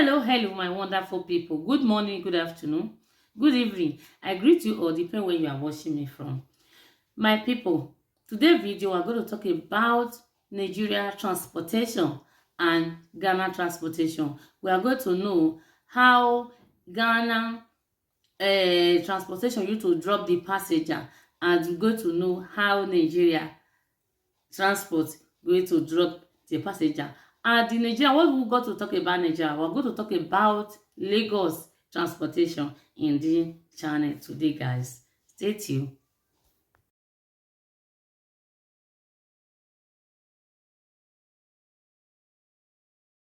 Hello, my wonderful people. Good morning, good afternoon, good evening. I greet you all, depending where you are watching me from. My people, today's video, we're going to talk about Nigeria transportation and Ghana transportation. We are going to know how Ghana transportation used to drop the passenger, and we're going to know how Nigeria transport going to drop the passenger. And in Nigeria, what we got to talk about Nigeria, we're going to talk about Lagos transportation in the channel today, guys. Stay tuned.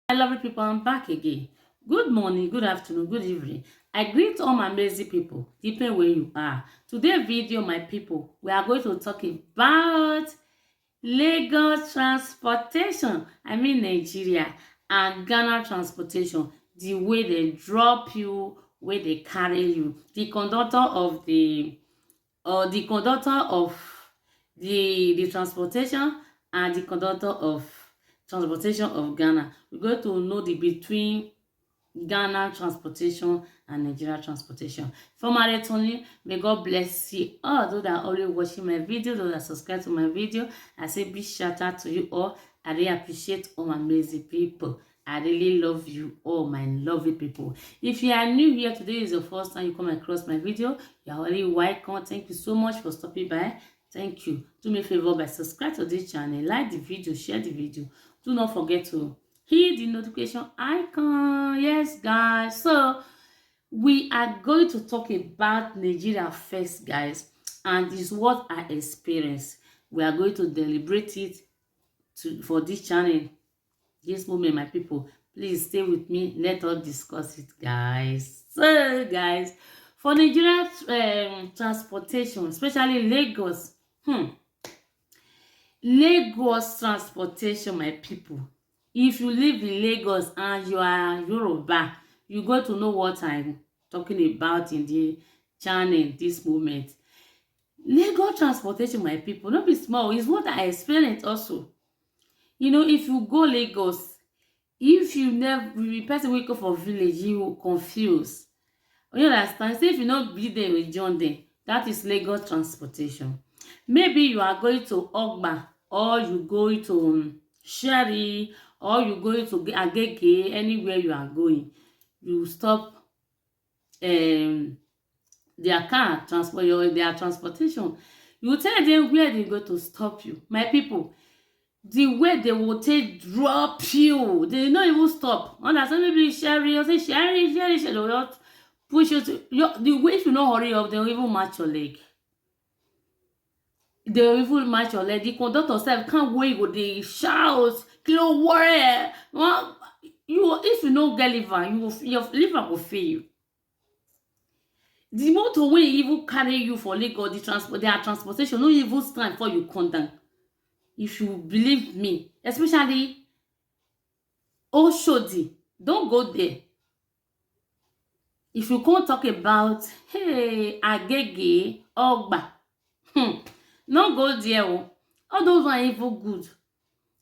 I love you people, I'm back again. Good morning, good afternoon, good evening. I greet all my amazing people, depending where you are. Today's video, my people, we are going to talk about Lagos transportation, I mean Nigeria, and Ghana transportation, the way they drop you, where they carry you. The conductor of the transportation and the conductor of transportation of Ghana. We're going to know the between Ghana transportation and Nigeria transportation. Formerly Tony, may God bless you all those that are always watching my video, those that subscribe to my video. I say big shout out to you all. I really appreciate all my amazing people. I really love you all, my lovely people. If you are new here, today is the first time you come across my video, you are already welcome. Thank you so much for stopping by. Thank you. Do me a favor by subscribe to this channel, like the video, share the video. Do not forget to hit the notification icon. Yes, guys. So we are going to talk about Nigeria first, guys, and this is what I experienced. We are going to deliberate it for this channel this moment, my people. Please stay with me, let us discuss it, guys. So guys, for Nigeria transportation, especially Lagos, Lagos transportation, my people, if you live in Lagos and you are Yoruba, you go to know what I'm talking about in the channel this moment. Lagos transportation, my people, not be small, is what I experienced also. You know, if you go Lagos, if you never, the person wake up for village, you will confuse. You understand? Say if you not be there with John there, that is Lagos transportation. Maybe you are going to Ogba, or you go to Sherry, or you go to Agege, anywhere you are going. You stop their car transport, their transportation. You tell them where they go to stop you. My people, the way they will take drop you, they not even stop. Understand? Maybe Sherry, or say Sherry, they will not push you to the way. If you not hurry up, they will even match your leg. They will even match your leg. The conductor sef can't wait, go dey shout, kilo worry. Well, if you no get liver, your liver will fail you. The motor wey even carry you for Lagos, their transportation no even stand for you come down. If you believe me, especially Oshodi, don't go there. If you can't talk about Agege, Ogba, no go there. All those are even good.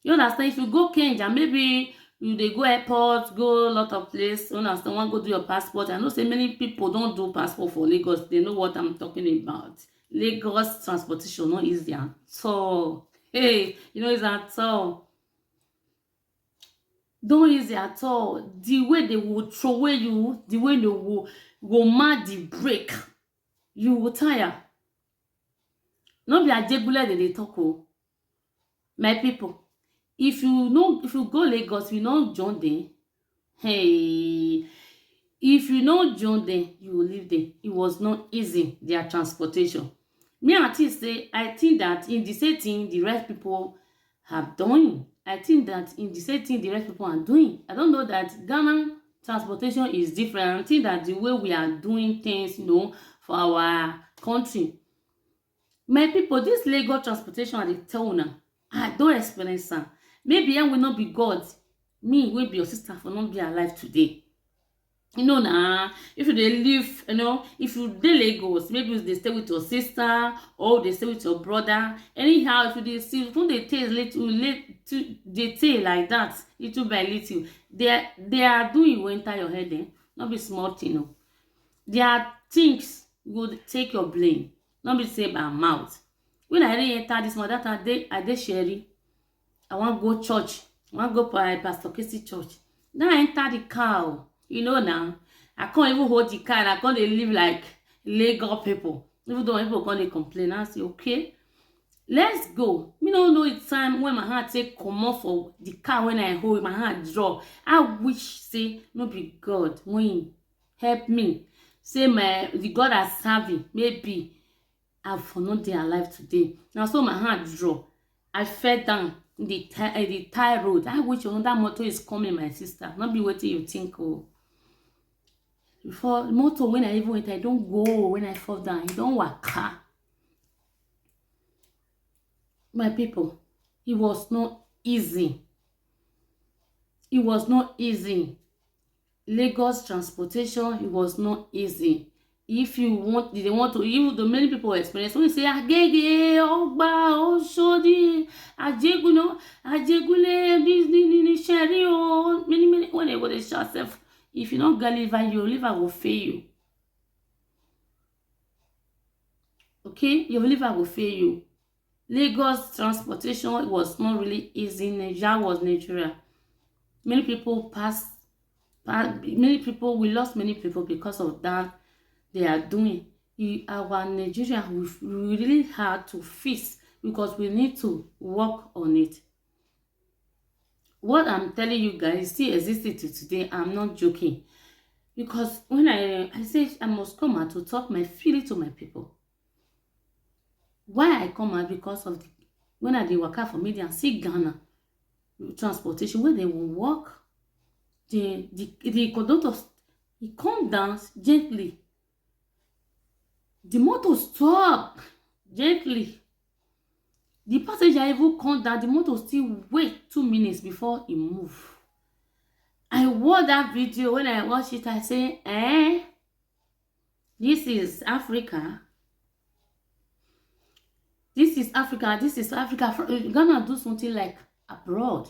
You understand? If you go Kenya, maybe you dey go airport, go a lot of places. You understand? Want go do your passport. I know say many people don't do passport for Lagos. They know what I'm talking about. Lagos transportation not easy at all. Hey, you know it's at all. Don't easy at all. The way they will throw away you, the way they will mad the brake, you will tire. No be ajegule they talk. Oh, my people. If you go Lagos, you know John there. Hey, if you know John there, you will live there. It was not easy, their transportation. Me and say, I think that in the same thing the rest people have done. I think that in the same thing the rest people are doing. I don't know that Ghana transportation is different. I think that the way we are doing things, for our country. My people, this Lagos transportation at the town, I don't experience am. Maybe I will not be God. Me will be your sister for not be alive today. You know now, if you dey live, if you dey Lagos, maybe you dey stay with your sister or dey stay with your brother. Anyhow, if you dey see, you dey taste little, dey take like that, little by little. They are doing wey enter your head, not be small thing, no. There are things you go take your brain, not be say by mouth. When I really enter this month, that I dey Sherry, I wan go church, I wan go Pastor Casey church. Then I enter the car, now. I can't even hold the car, and I can't live like Lagos people. Even though people can't complain, I say, okay, let's go. Me no know it's time when my heart take comot for the car, when I hold my heart drop. I wish say no be God when help me. Say the God I serving, maybe I for not dey alive today. Now so my heart drop. I fell down the tie road. I wish another motor is coming, my sister. Not be wetin you think. Oh, before motor, when I even went, I don't go. When I fall down, I don't waka. My people, it was not easy. It was not easy. Lagos transportation, it was not easy. If you want, they want to, even the many people experience, when you say Agege, Ogba, Oshodi, Ajeguno, Ajegule, this, Sherry, oh, many, when they go to shout self, if you don't get liver, your liver will fail you. Okay, your liver will fail you. Lagos transportation was not really easy. Nigeria was Nigeria. Many people we lost many people because of that. They are doing our Nigeria, we really hard to fix, because we need to work on it. What I'm telling you guys still existed to today. I'm not joking, because when I say I must come out to talk my feeling to my people. Why I come out? Because of when I dey waka for media and see Ghana transportation, when they will walk, the conductor, he come down gently. The motor stop gently. The passenger even come down. The motor still wait 2 minutes before he move. I watch that video. When I watch it, I say, this is Africa. This is Africa. This is Africa. Ghana do something like abroad.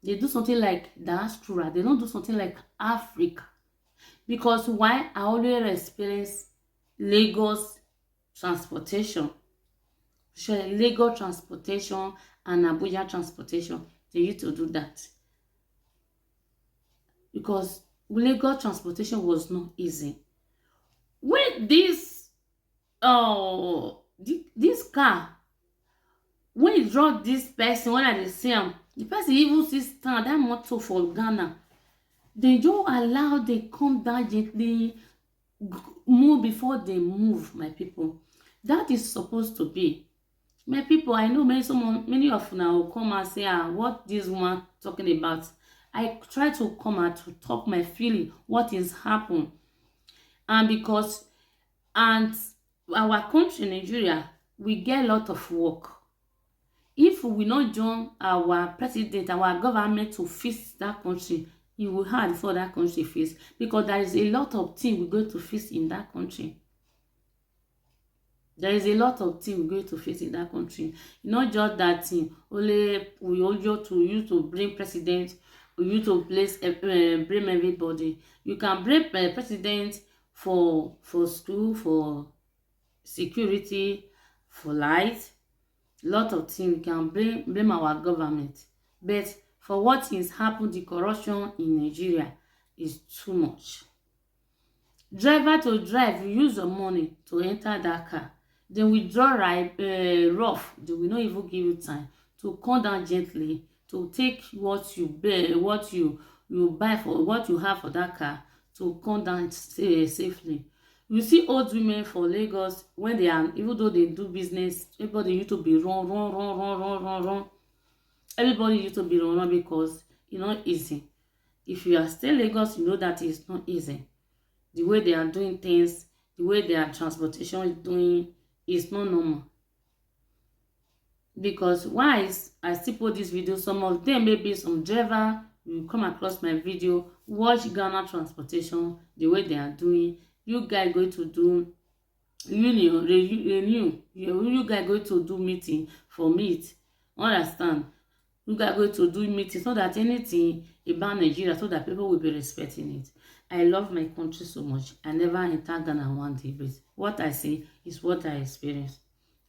They do something like diaspora. They don't do something like Africa. Because why? I always experience Lagos transportation. Lagos transportation and Abuja transportation. They used to do that. Because Lagos transportation was not easy. When this car, when he drop this person, when I see him, the person even see stand that motor for Ghana. They don't allow they come down gently, move before they move, my people. That is supposed to be. My people, I know many of now will come and say, what this woman talking about. I try to come out to talk my feeling, what is happening. And because, our country, Nigeria, we get a lot of work. If we not join our president, our government to fix that country, it will hard for that country fix, because there is a lot of things we're going to fix in that country. There is a lot of things we're going to face in that country. Not just that thing. Only we also to use to bring president, we use to place blame everybody. You can blame president for school, for security, for light. Lot of things we can blame our government. But for what is happened, the corruption in Nigeria is too much. Driver to drive, you use your money to enter that car. Then we draw rough. They will not even give you time to come down gently to take what you buy for what you have for that car to come down safely. You see old women for Lagos, when they are, even though they do business, everybody used to be run. Everybody used to be run because it's not easy. If you are still Lagos, you know that it's not easy. The way they are doing things, the way their transportation is doing, is not normal. Because why I still put this video, some of them, maybe some driver will come across my video watch Ghana transportation the way they are doing. You guys going to do renew. You guys going to do meeting for meet. Understand? You guys going to do meeting so that anything about Nigeria, so that people will be respecting it. I love my country so much. I never enter Ghana one day, but what I see is what I experience.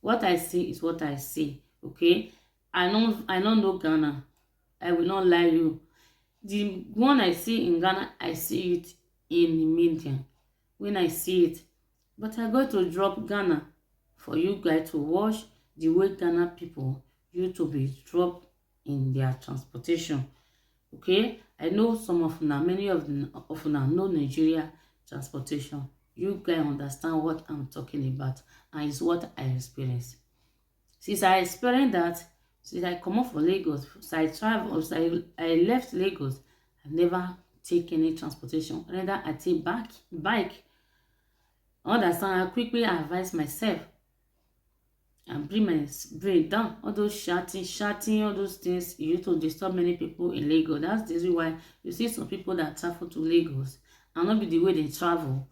What I see is what I see. Okay? I don't know Ghana. I will not lie you. The one I see in Ghana, I see it in the media. When I see it, but I got to drop Ghana for you guys to watch the way Ghana people used to be dropped in their transportation. Okay, I know some of now, many of now know Nigeria transportation. You guys understand what I'm talking about, and it's what I experienced. Since I experienced that, since I come off for Lagos, since I travel, since I left Lagos, I never take any transportation. Rather, I take bike. Understand? I quickly advise myself and bring my brain down. All those shouting, all those things, you used to disturb many people in Lagos. That's the reason why you see some people that travel to Lagos and not be the way they travel,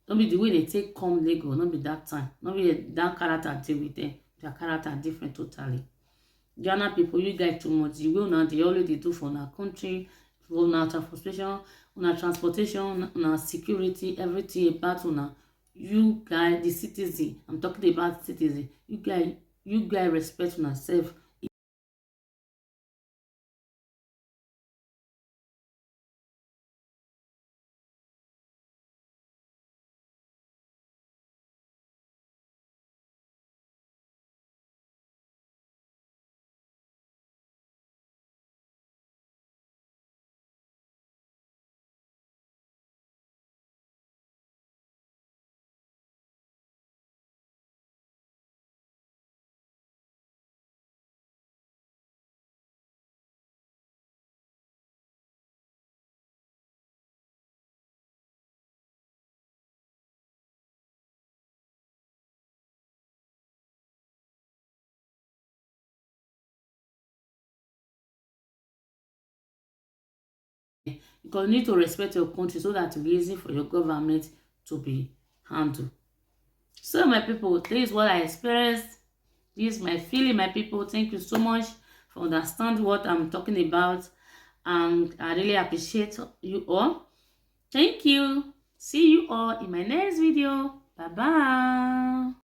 not be the way they take come Lagos, not be that time, not be that character deal with them. Their character different totally. Ghana people, you guys too much. The way now they always do for our country, for our transportation, our security, everything about una. You guys, the citizen, I'm talking about citizen. You guys respect yourself. Because you need to respect your country so that it will be easy for your government to be handled. So my people, this is what I experienced. This is my feeling, my people. Thank you so much for understanding what I'm talking about. And I really appreciate you all. Thank you. See you all in my next video. Bye bye.